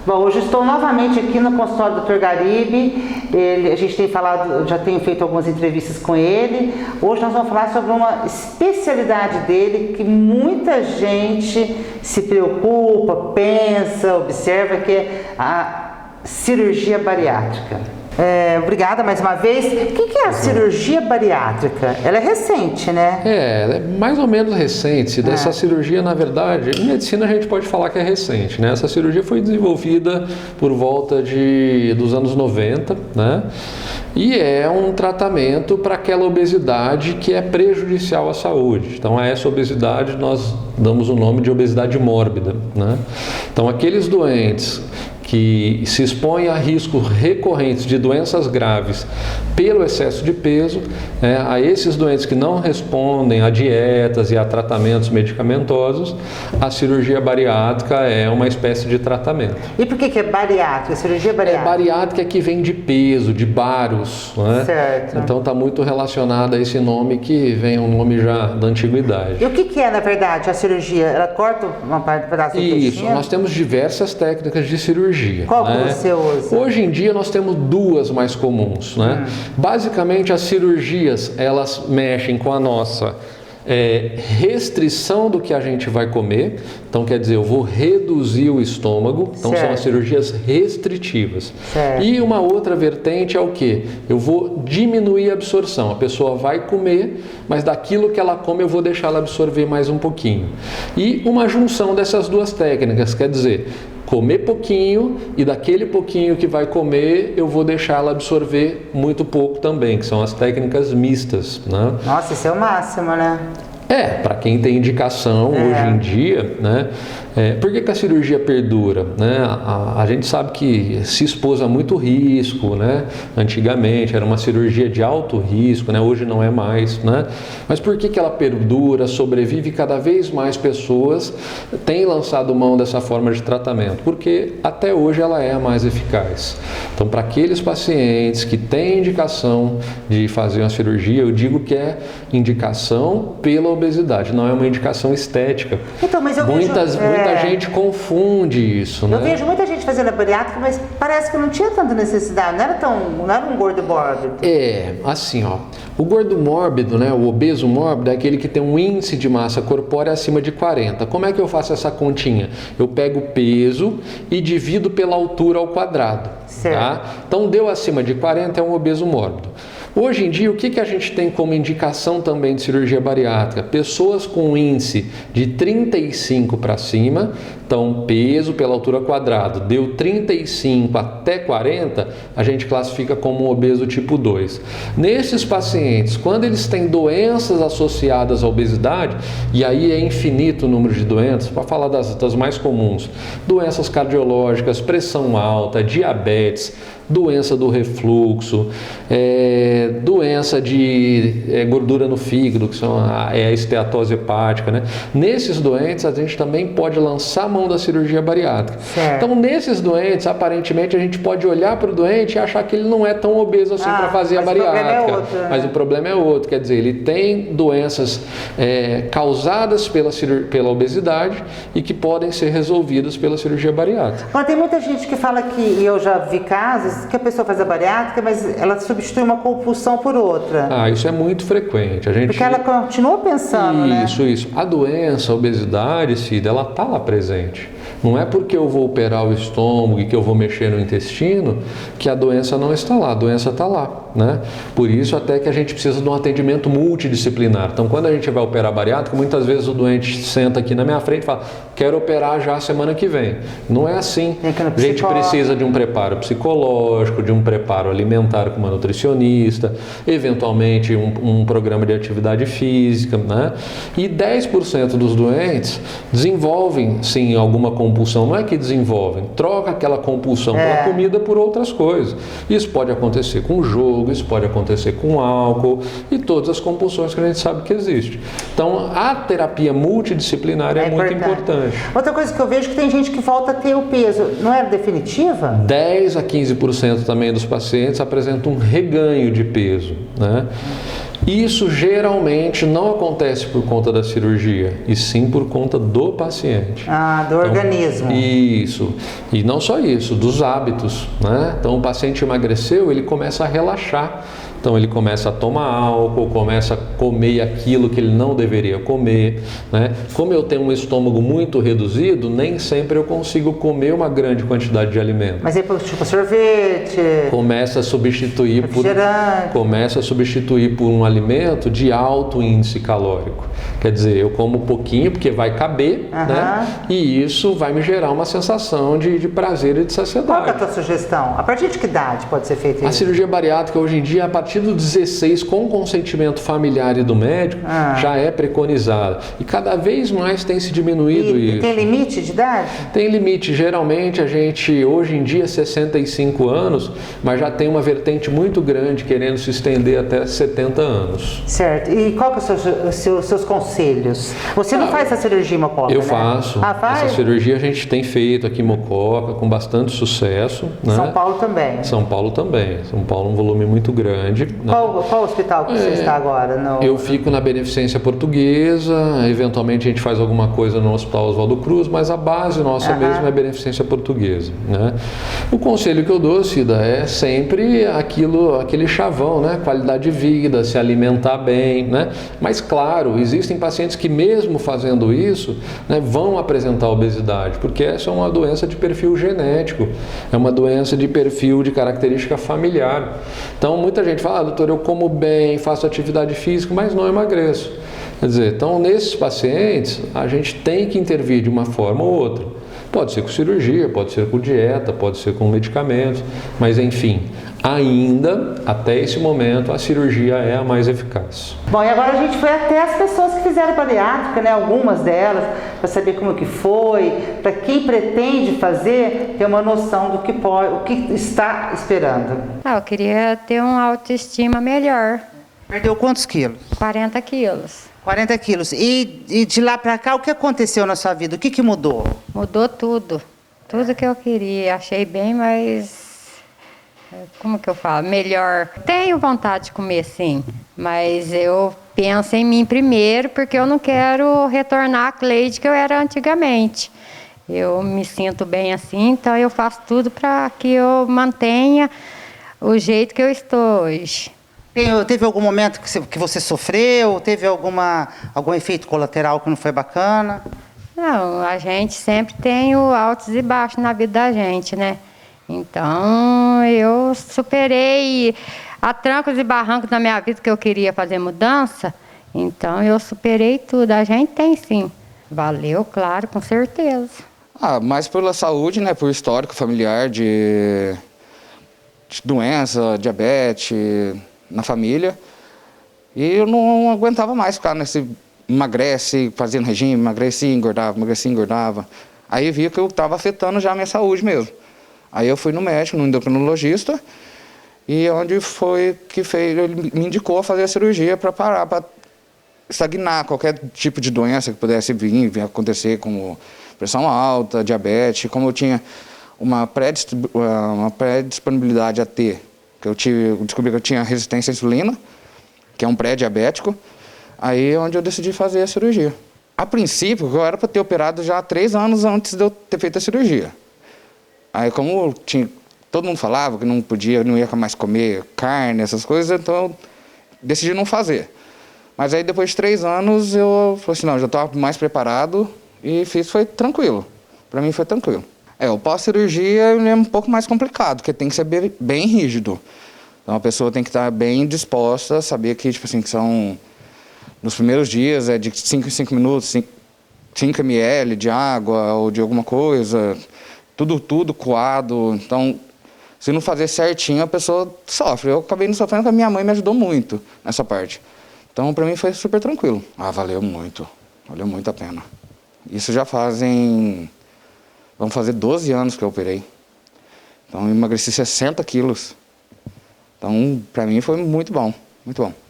Bom, hoje estou novamente aqui no consultório do Dr. Garibe. A gente tem falado, já tenho feito algumas entrevistas com ele. Hoje nós vamos falar sobre uma especialidade dele que muita gente se preocupa, pensa, observa, que é a cirurgia bariátrica. Obrigada mais uma vez. O que é a cirurgia bariátrica? Ela é recente, né? Ela é mais ou menos recente. Dessa cirurgia, na verdade, em medicina a gente pode falar que é recente, né? Essa cirurgia foi desenvolvida por volta dos anos 90, né? E é um tratamento para aquela obesidade que é prejudicial à saúde. Então, a essa obesidade nós damos o nome de obesidade mórbida, né? Então, aqueles doentes que se expõem a riscos recorrentes de doenças graves pelo excesso de peso, a esses doentes que não respondem a dietas e a tratamentos medicamentosos, a cirurgia bariátrica é uma espécie de tratamento. E por que é bariátrica? Cirurgia bariátrica? Bariátrica é que vem de peso, de baros, né? Certo. Então está muito relacionado a esse nome que vem um nome já da antiguidade. E o que é, na verdade, a cirurgia? Ela corta uma parte do pedaço do intestino? Isso, nós temos diversas técnicas de cirurgia. Qual que você usa? Hoje em dia nós temos duas mais comuns, né? Basicamente as cirurgias, elas mexem com a nossa restrição do que a gente vai comer. Então quer dizer, eu vou reduzir o estômago. Então certo. São as cirurgias restritivas. Certo. E uma outra vertente é o quê? Eu vou diminuir a absorção. A pessoa vai comer, mas daquilo que ela come eu vou deixar ela absorver mais um pouquinho. E uma junção dessas duas técnicas, quer dizer, comer pouquinho e daquele pouquinho que vai comer eu vou deixar ela absorver muito pouco também, que são as técnicas mistas, né? Nossa, isso é o máximo, né? Para quem tem indicação hoje em dia, né? Por que a cirurgia perdura? Né? A gente sabe que se expôs a muito risco, né? Antigamente era uma cirurgia de alto risco, né? Hoje não é mais, né? Mas por que ela perdura, sobrevive, cada vez mais pessoas têm lançado mão dessa forma de tratamento? Porque até hoje ela é a mais eficaz. Então, para aqueles pacientes que têm indicação de fazer uma cirurgia, eu digo que é indicação pela obesidade, não é uma indicação estética. Então, mas eu Muita gente confunde isso, né? Eu vejo muita gente fazendo a bariátrica, mas parece que não tinha tanta necessidade, não era um gordo mórbido. Assim, o gordo mórbido, né, o obeso mórbido é aquele que tem um índice de massa corpórea acima de 40. Como é que eu faço essa continha? Eu pego o peso e divido pela altura ao quadrado. Certo. Tá? Então, deu acima de 40 é um obeso mórbido. Hoje em dia, o que a gente tem como indicação também de cirurgia bariátrica? Pessoas com índice de 35 para cima, então peso pela altura quadrada, deu 35 até 40, a gente classifica como um obeso tipo 2. Nesses pacientes, quando eles têm doenças associadas à obesidade, e aí é infinito o número de doenças, para falar das mais comuns, doenças cardiológicas, pressão alta, diabetes, doença do refluxo, doença de gordura no fígado, que são a esteatose hepática, né? Nesses doentes, a gente também pode lançar a mão da cirurgia bariátrica. Certo. Então, nesses doentes, aparentemente, a gente pode olhar para o doente e achar que ele não é tão obeso assim para fazer a bariátrica. Mas o problema é outro, quer dizer, ele tem doenças causadas pela obesidade e que podem ser resolvidas pela cirurgia bariátrica. Mas tem muita gente que fala que, e eu já vi casos, que a pessoa faz a bariátrica, mas ela substitui uma compulsão por outra. Isso é muito frequente. Porque ela continua pensando, né? Isso. A doença, a obesidade, Cida, ela está lá presente. Não é porque eu vou operar o estômago e que eu vou mexer no intestino que a doença não está lá, a doença está lá, né? Por isso até que a gente precisa de um atendimento multidisciplinar. Então, quando a gente vai operar bariátrica, muitas vezes o doente senta aqui na minha frente e fala, quero operar já semana que vem. Não é assim. A gente precisa de um preparo psicológico, de um preparo alimentar com uma nutricionista, eventualmente um programa de atividade física, né? E 10% dos doentes desenvolvem, sim, alguma compulsão. Não é que desenvolvem, troca aquela compulsão pela comida por outras coisas. Isso pode acontecer com jogo, isso pode acontecer com álcool e todas as compulsões que a gente sabe que existe. Então, a terapia multidisciplinar é muito importante. Outra coisa que eu vejo é que tem gente que volta a ter o peso. Não é definitiva? 10 a 15% também dos pacientes apresentam um reganho de peso, né? Isso geralmente não acontece por conta da cirurgia, e sim por conta do paciente. Do organismo. Isso. E não só isso, dos hábitos, né? Então o paciente emagreceu, ele começa a relaxar. Então ele começa a tomar álcool, começa a comer aquilo que ele não deveria comer, né? Como eu tenho um estômago muito reduzido, nem sempre eu consigo comer uma grande quantidade de alimento. Mas aí, tipo sorvete, começa a substituir por um alimento de alto índice calórico. Quer dizer, eu como pouquinho porque vai caber, né? E isso vai me gerar uma sensação de prazer e de saciedade. Qual que é a tua sugestão? A partir de que idade pode ser feita isso? A cirurgia bariátrica hoje em dia, a partir do 16, com consentimento familiar e do médico, já é preconizada. E cada vez mais tem se diminuído isso. E tem limite de idade? Tem limite. Geralmente a gente, hoje em dia, 65 anos, mas já tem uma vertente muito grande querendo se estender até 70 anos. Certo. E qual que são os seus conselhos? Você não faz essa cirurgia em Mococa, Eu né? faço. Faz? Essa cirurgia a gente tem feito aqui em Mococa com bastante sucesso. Né? São Paulo também? São Paulo também. São Paulo é um volume muito grande. Né? Qual hospital que você está agora? Eu fico na Beneficência Portuguesa, eventualmente a gente faz alguma coisa no Hospital Oswaldo Cruz, mas a base nossa mesmo é a Beneficência Portuguesa. Né? O conselho que eu dou, Cida, é sempre aquele chavão, né? Qualidade de vida, se alimentar bem, né? Mas claro, existem pacientes que mesmo fazendo isso, né, vão apresentar obesidade, porque essa é uma doença de perfil genético, é uma doença de perfil de característica familiar. Então muita gente fala, doutor, eu como bem, faço atividade física, mas não emagreço. Quer dizer, então nesses pacientes a gente tem que intervir de uma forma ou outra. Pode ser com cirurgia, pode ser com dieta, pode ser com medicamentos, mas enfim, ainda, até esse momento, a cirurgia é a mais eficaz. Bom, e agora a gente foi até as pessoas que fizeram bariátrica, né? Algumas delas, para saber como que foi, para quem pretende fazer, ter uma noção do que pode, o que está esperando. Eu queria ter uma autoestima melhor. Perdeu quantos quilos? 40 quilos. 40 quilos. E de lá para cá, o que aconteceu na sua vida? O que mudou? Mudou tudo. Tudo que eu queria. Achei bem mais... Como que eu falo? Melhor. Tenho vontade de comer, sim. Mas eu penso em mim primeiro, porque eu não quero retornar à Cleide que eu era antigamente. Eu me sinto bem assim, então eu faço tudo para que eu mantenha o jeito que eu estou hoje. Teve algum momento que você sofreu? Teve algum efeito colateral que não foi bacana? Não, a gente sempre tem o altos e baixos na vida da gente, né? Então, eu superei a trancos e barrancos na minha vida que eu queria fazer mudança. Então, eu superei tudo. A gente tem, sim. Valeu, claro, com certeza. Mais pela saúde, né? Por histórico familiar de doença, diabetes na família. E eu não aguentava mais ficar nesse emagrece, fazendo regime, emagrecia, engordava. Aí eu via que eu estava afetando já a minha saúde mesmo. Aí eu fui no médico, no endocrinologista, e onde foi que ele me indicou a fazer a cirurgia para parar, para estagnar qualquer tipo de doença que pudesse vir acontecer, como pressão alta, diabetes. Como eu tinha uma predisponibilidade a ter, que eu descobri que eu tinha resistência à insulina, que é um pré-diabético, aí é onde eu decidi fazer a cirurgia. A princípio, eu era para ter operado já 3 anos antes de eu ter feito a cirurgia. Aí como todo mundo falava que não ia mais comer carne, essas coisas, então eu decidi não fazer. Mas aí depois de 3 anos eu falei assim, não, já estou mais preparado e foi tranquilo. Para mim foi tranquilo. O pós-cirurgia é um pouco mais complicado, porque tem que ser bem rígido. Então a pessoa tem que estar bem disposta, saber que, tipo assim, que são, nos primeiros dias é de 5 em 5 minutos, 5 ml de água ou de alguma coisa, tudo coado. Então, se não fazer certinho, a pessoa sofre. Eu acabei não sofrendo, porque a minha mãe me ajudou muito nessa parte. Então, para mim foi super tranquilo. Valeu muito a pena. Isso já vão fazer 12 anos que eu operei. Então, eu emagreci 60 quilos. Então, para mim foi muito bom, muito bom.